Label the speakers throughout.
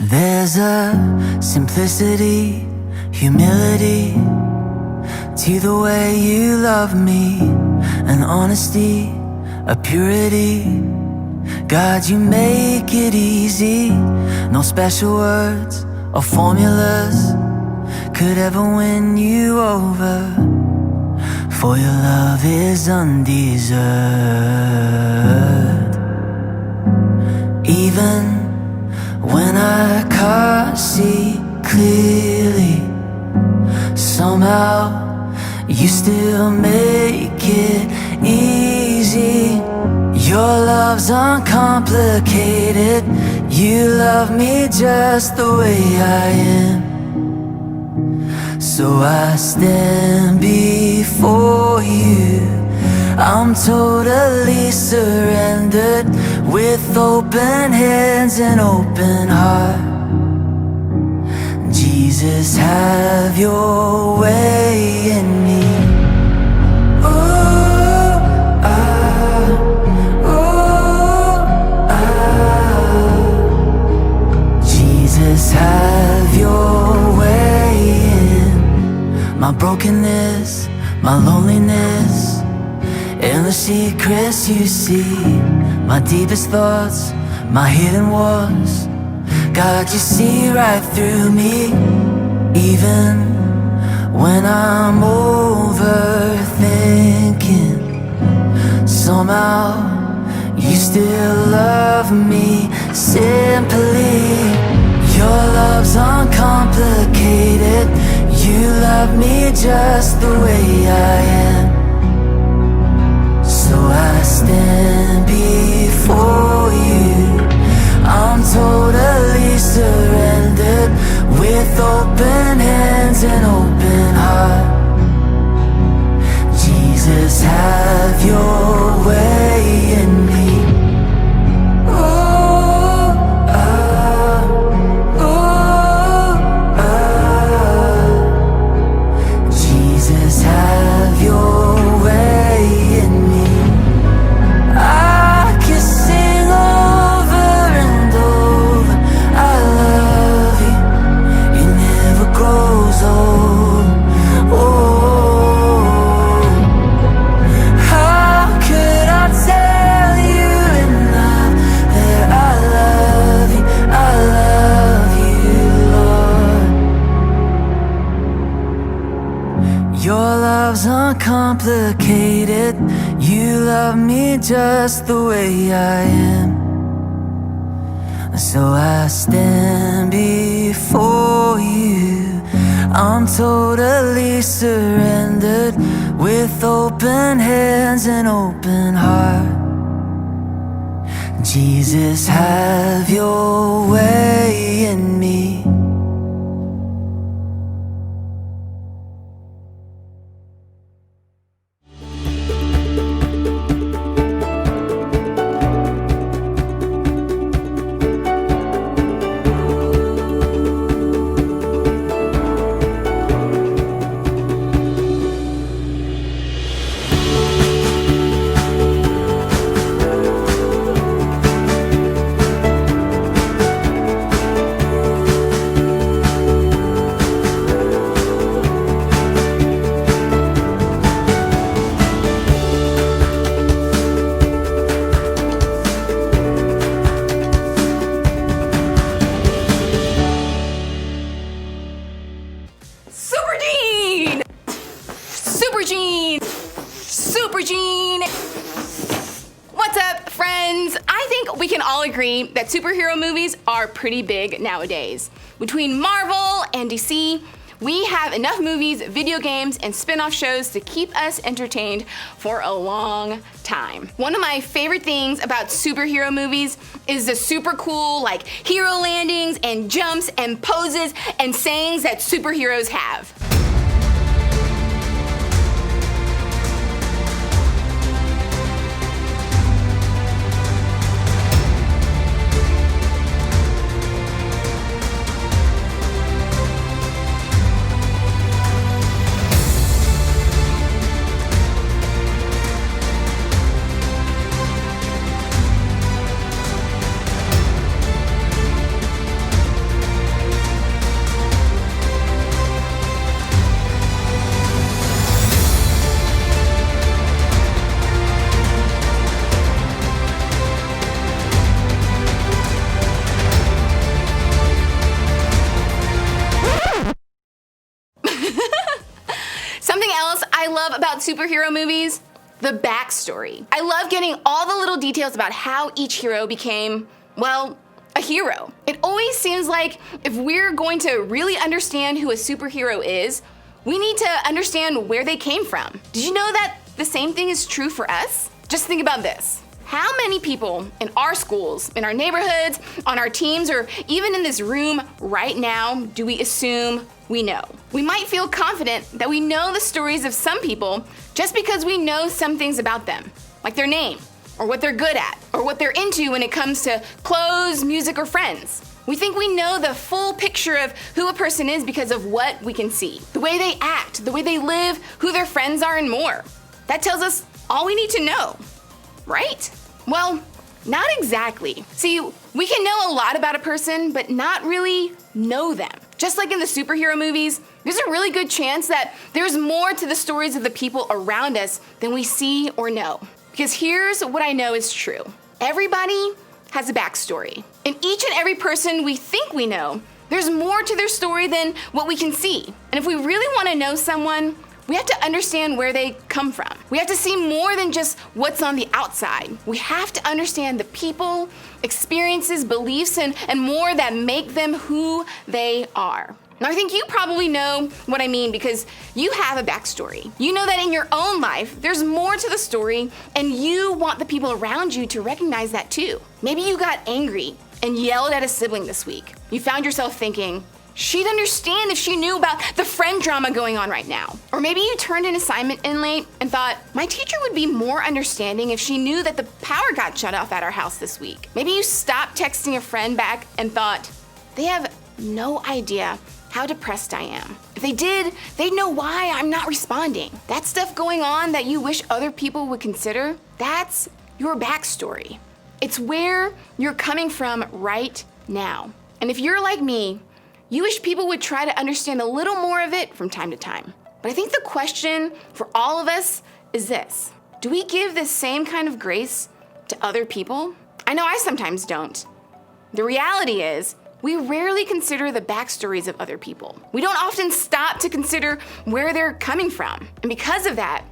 Speaker 1: There's a simplicity, humility to the way you love me, an honesty, a purity. God, you make it easy. No special words or formulas could ever win you over, for your love is undeserved. Even when I can't see clearly, somehow you still make it easy. Your love's uncomplicated. You love me just the way I am. So I stand before you, I'm totally surrendered, with open hands and open heart. Jesus, have your way in me. Ooh, ah, ooh, ah. Jesus, have your way in my brokenness, my loneliness, and the secrets you see, my deepest thoughts, my hidden wars. God, you see right through me. Even when I'm overthinking, somehow you still love me simply. Your love's uncomplicated. You love me just the way I am. So I stand before you, I'm totally surrendered, with open hands and open heart. Jesus, have your way in me. Ooh, ah, ooh, ah. Jesus, have your way in me. I can sing over and over, I love you, it never grows old. Oh, how could I tell you enough that I love you, Lord. Your love's uncomplicated. You love me just the way I am. So I stand before you, I'm totally surrendered, with open hands and open heart. Jesus, have your way in me.
Speaker 2: Friends, I think we can all agree that superhero movies are pretty big nowadays. Between Marvel and DC, we have enough movies, video games, and spin-off shows to keep us entertained for a long time. One of my favorite things about superhero movies is the super cool, like, hero landings and jumps and poses and sayings that superheroes have. Something else I love about superhero movies, the backstory. I love getting all the little details about how each hero became, well, a hero. It always seems like if we're going to really understand who a superhero is, we need to understand where they came from. Did you know that the same thing is true for us? Just think about this. How many people in our schools, in our neighborhoods, on our teams, or even in this room right now do we assume we know? We might feel confident that we know the stories of some people just because we know some things about them, like their name, or what they're good at, or what they're into when it comes to clothes, music, or friends. We think we know the full picture of who a person is because of what we can see, the way they act, the way they live, who their friends are, and more. That tells us all we need to know, right? Well, not exactly. See, we can know a lot about a person, but not really know them. Just like in the superhero movies, there's a really good chance that there's more to the stories of the people around us than we see or know. Because here's what I know is true. Everybody has a backstory. In each and every person we think we know, there's more to their story than what we can see. And if we really want to know someone, we have to understand where they come from. We have to see more than just what's on the outside. We have to understand the people, experiences, beliefs, and more that make them who they are. Now, I think you probably know what I mean because you have a backstory. You know that in your own life, there's more to the story, and you want the people around you to recognize that too. Maybe you got angry and yelled at a sibling this week. You found yourself thinking, she'd understand if she knew about the friend drama going on right now. Or maybe you turned an assignment in late and thought, my teacher would be more understanding if she knew that the power got shut off at our house this week. Maybe you stopped texting a friend back and thought, they have no idea how depressed I am. If they did, they'd know why I'm not responding. That stuff going on that you wish other people would consider, that's your backstory. It's where you're coming from right now. And if you're like me, you wish people would try to understand a little more of it from time to time. But I think the question for all of us is this: do we give the same kind of grace to other people? I know I sometimes don't. The reality is, we rarely consider the backstories of other people. We don't often stop to consider where they're coming from. And because of that,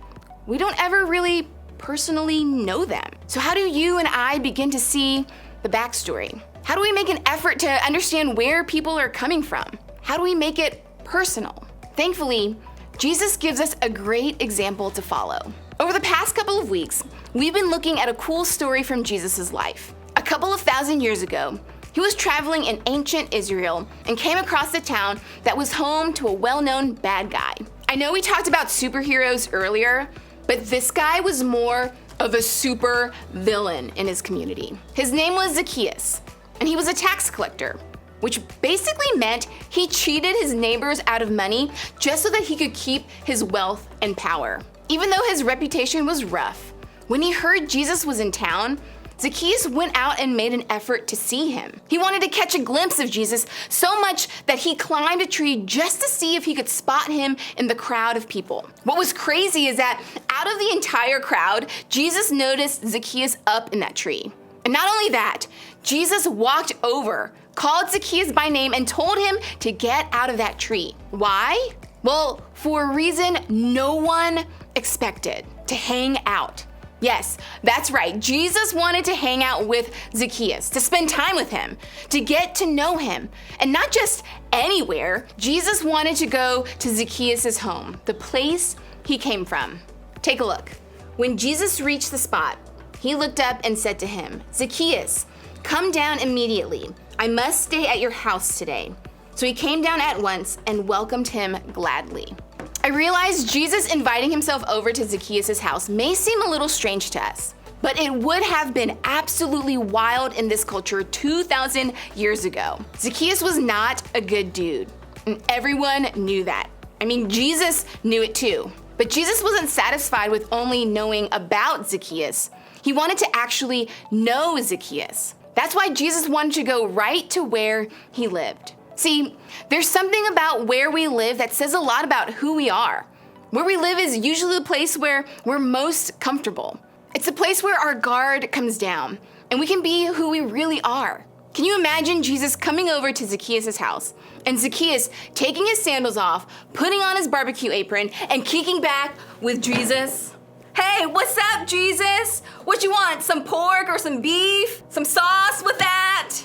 Speaker 2: we don't ever really personally know them. So how do you and I begin to see the backstory? How do we make an effort to understand where people are coming from? How do we make it personal? Thankfully, Jesus gives us a great example to follow. Over the past couple of weeks, we've been looking at a cool story from Jesus' life. A couple of thousand years ago, he was traveling in ancient Israel and came across a town that was home to a well-known bad guy. I know we talked about superheroes earlier, but this guy was more of a super villain in his community. His name was Zacchaeus, and he was a tax collector, which basically meant he cheated his neighbors out of money just so that he could keep his wealth and power. Even though his reputation was rough, when he heard Jesus was in town, Zacchaeus went out and made an effort to see him. He wanted to catch a glimpse of Jesus so much that he climbed a tree just to see if he could spot him in the crowd of people. What was crazy is that out of the entire crowd, Jesus noticed Zacchaeus up in that tree. And not only that, Jesus walked over, called Zacchaeus by name, and told him to get out of that tree. Why? Well, for a reason no one expected: to hang out. Yes, that's right. Jesus wanted to hang out with Zacchaeus, to spend time with him, to get to know him. And not just anywhere. Jesus wanted to go to Zacchaeus' home, the place he came from. Take a look. When Jesus reached the spot, he looked up and said to him, "Zacchaeus, come down immediately. I must stay at your house today." So he came down at once and welcomed him gladly. I realize Jesus inviting himself over to Zacchaeus' house may seem a little strange to us, but it would have been absolutely wild in this culture 2,000 years ago. Zacchaeus was not a good dude, and everyone knew that. I mean, Jesus knew it too. But Jesus wasn't satisfied with only knowing about Zacchaeus. He wanted to actually know Zacchaeus. That's why Jesus wanted to go right to where he lived. See, there's something about where we live that says a lot about who we are. Where we live is usually the place where we're most comfortable. It's a place where our guard comes down and we can be who we really are. Can you imagine Jesus coming over to Zacchaeus' house and Zacchaeus taking his sandals off, putting on his barbecue apron, and kicking back with Jesus? "Hey, what's up, Jesus? What you want, some pork or some beef? Some sauce with that?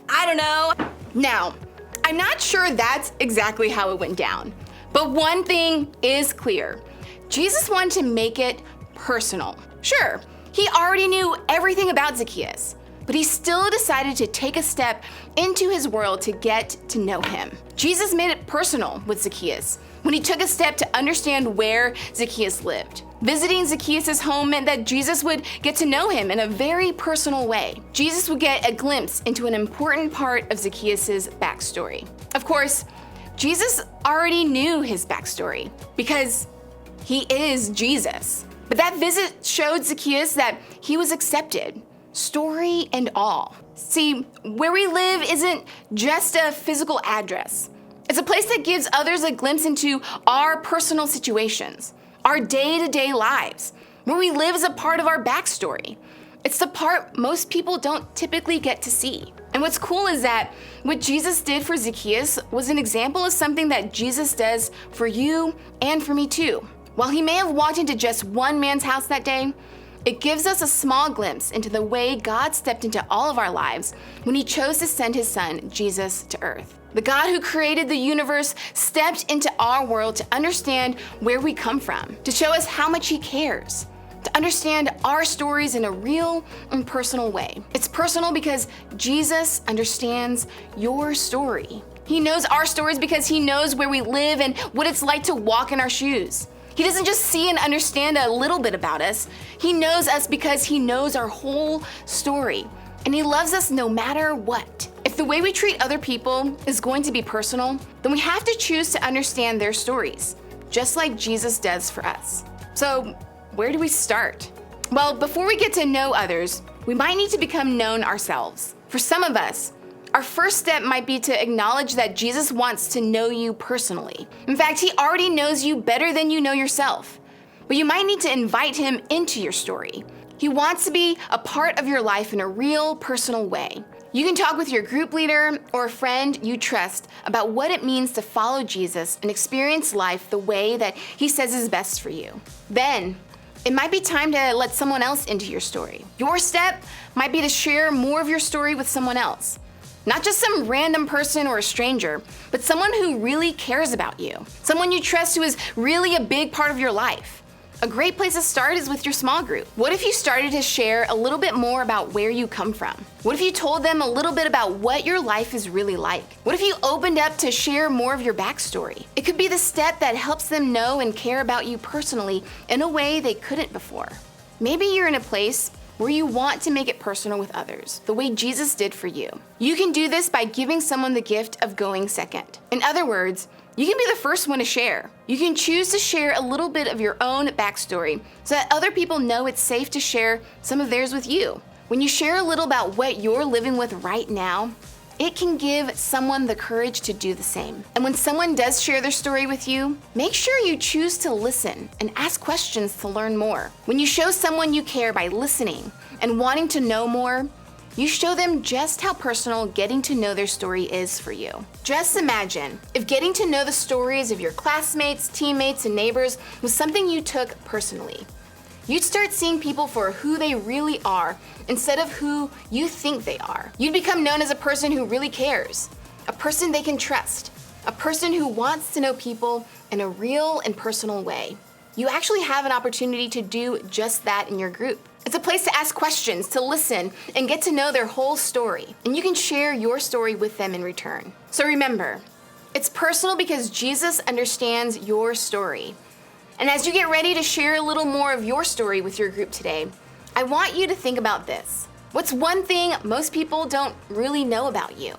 Speaker 2: I don't know." Now, I'm not sure that's exactly how it went down, but one thing is clear. Jesus wanted to make it personal. Sure, he already knew everything about Zacchaeus, but he still decided to take a step into his world to get to know him. Jesus made it personal with Zacchaeus when he took a step to understand where Zacchaeus lived. Visiting Zacchaeus' home meant that Jesus would get to know him in a very personal way. Jesus would get a glimpse into an important part of Zacchaeus' backstory. Of course, Jesus already knew his backstory because he is Jesus. But that visit showed Zacchaeus that he was accepted, story and all. See, where we live isn't just a physical address. It's a place that gives others a glimpse into our personal situations, our day-to-day lives. Where we live is a part of our backstory. It's the part most people don't typically get to see. And what's cool is that what Jesus did for Zacchaeus was an example of something that Jesus does for you and for me too. While he may have walked into just one man's house that day, it gives us a small glimpse into the way God stepped into all of our lives when he chose to send his son, Jesus, to earth. The God who created the universe stepped into our world to understand where we come from, to show us how much he cares, to understand our stories in a real and personal way. It's personal because Jesus understands your story. He knows our stories because he knows where we live and what it's like to walk in our shoes. He doesn't just see and understand a little bit about us. He knows us because he knows our whole story. And he loves us no matter what. If the way we treat other people is going to be personal, then we have to choose to understand their stories, just like Jesus does for us. So, where do we start? Well, before we get to know others, we might need to become known ourselves. For some of us, our first step might be to acknowledge that Jesus wants to know you personally. In fact, he already knows you better than you know yourself. But you might need to invite him into your story. He wants to be a part of your life in a real, personal way. You can talk with your group leader or a friend you trust about what it means to follow Jesus and experience life the way that he says is best for you. Then, it might be time to let someone else into your story. Your step might be to share more of your story with someone else. Not just some random person or a stranger, but someone who really cares about you. Someone you trust who is really a big part of your life. A great place to start is with your small group. What if you started to share a little bit more about where you come from? What if you told them a little bit about what your life is really like? What if you opened up to share more of your backstory? It could be the step that helps them know and care about you personally in a way they couldn't before. Maybe you're in a place where you want to make it personal with others, the way Jesus did for you. You can do this by giving someone the gift of going second. In other words, you can be the first one to share. You can choose to share a little bit of your own backstory so that other people know it's safe to share some of theirs with you. When you share a little about what you're living with right now, it can give someone the courage to do the same. And when someone does share their story with you, make sure you choose to listen and ask questions to learn more. When you show someone you care by listening and wanting to know more, you show them just how personal getting to know their story is for you. Just imagine if getting to know the stories of your classmates, teammates, and neighbors was something you took personally. You'd start seeing people for who they really are instead of who you think they are. You'd become known as a person who really cares, a person they can trust, a person who wants to know people in a real and personal way. You actually have an opportunity to do just that in your group. It's a place to ask questions, to listen, and get to know their whole story. And you can share your story with them in return. So remember, it's personal because Jesus understands your story. And as you get ready to share a little more of your story with your group today, I want you to think about this. What's one thing most people don't really know about you?